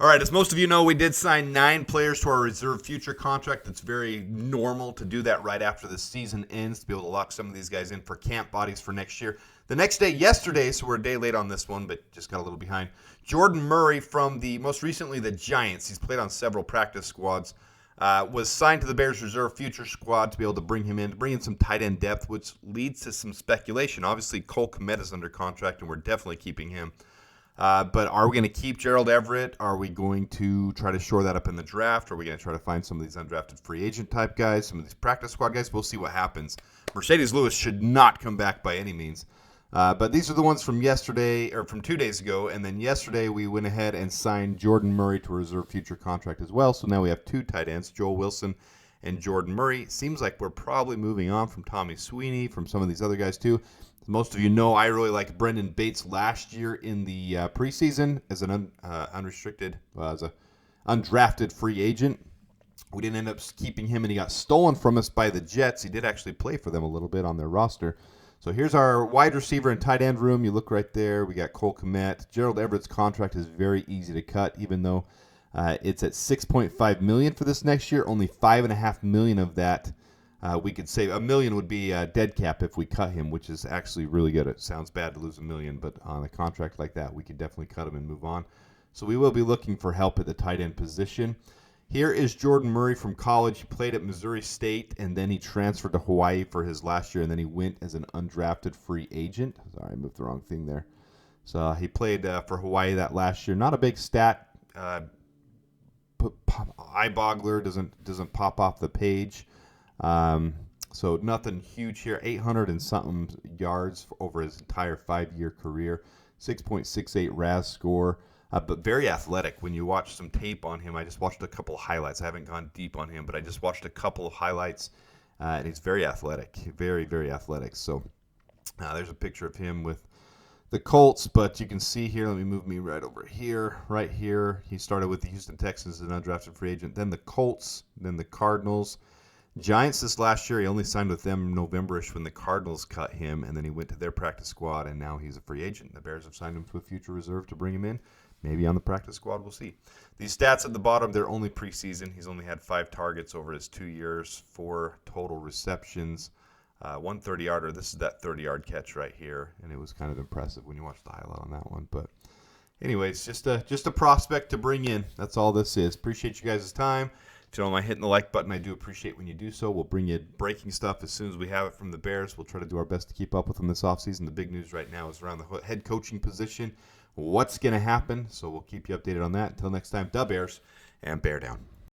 All right, as most of you know, we did sign 9 players to our reserve future contract. It's very normal to do that right after the season ends to be able to lock some of these guys in for camp bodies for next year. The next day, yesterday, so we're a day late on this one, but just got a little behind. Jordan Murray from most recently the Giants. He's played on several practice squads. Was signed to the Bears reserve future squad to be able to bring him in, to bring in some tight end depth, which leads to some speculation. Obviously, Cole Kmet is under contract, and we're definitely keeping him. But are we going to keep Gerald Everett? Are we going to try to shore that up in the draft? Are we going to try to find some of these undrafted free agent type guys, some of these practice squad guys? We'll see what happens. Mercedes Lewis should not come back by any means. But these are the ones from yesterday, or from 2 days ago. And then yesterday we went ahead and signed Jordan Murray to a reserve future contract as well. So now we have 2 tight ends, Joel Wilson and Jordan Murray. Seems like we're probably moving on from Tommy Sweeney, from some of these other guys too. Most of you know I really liked Brendan Bates last year in the preseason as an unrestricted, as an undrafted free agent. We didn't end up keeping him, and he got stolen from us by the Jets. He did actually play for them a little bit on their roster. So here's our wide receiver and tight end room. You look right there. We got Cole Kmet. Gerald Everett's contract is very easy to cut, even though it's at $6.5 million for this next year. Only $5.5 million of that. We could save. $1 million would be dead cap if we cut him, which is actually really good. It sounds bad to lose $1 million, but on a contract like that, we could definitely cut him and move on. So we will be looking for help at the tight end position. Here is Jordan Murray from college. He played at Missouri State, and then he transferred to Hawaii for his last year, and then he went as an undrafted free agent. Sorry, I moved the wrong thing there. So he played for Hawaii that last year. Not a big stat. Eye boggler, doesn't pop off the page. So nothing huge here. 800 and something yards over his entire 5-year career. 6.68 RAS score. But very athletic. When you watch some tape on him, I just watched a couple of highlights. I haven't gone deep on him, but I just watched a couple of highlights, and he's very athletic. Very, very athletic. So there's a picture of him with the Colts, but you can see here, let me move me right over here, right here. He started with the Houston Texans as an undrafted free agent, then the Colts, then the Cardinals. Giants this last year, he only signed with them November-ish when the Cardinals cut him, and then he went to their practice squad, and now he's a free agent. The Bears have signed him to a future reserve to bring him in. Maybe on the practice squad, we'll see. These stats at the bottom, they're only preseason. He's only had 5 targets over his 2 years, 4 total receptions, 1 30-yarder. This is that 30-yard catch right here, and it was kind of impressive when you watch the highlight on that one. But anyways, just a prospect to bring in. That's all this is. Appreciate you guys' time. If you don't mind hitting the like button, I do appreciate when you do so. We'll bring you breaking stuff as soon as we have it from the Bears. We'll try to do our best to keep up with them this offseason. The big news right now is around the head coaching position. What's going to happen? So we'll keep you updated on that. Until next time, da Bears, and bear down.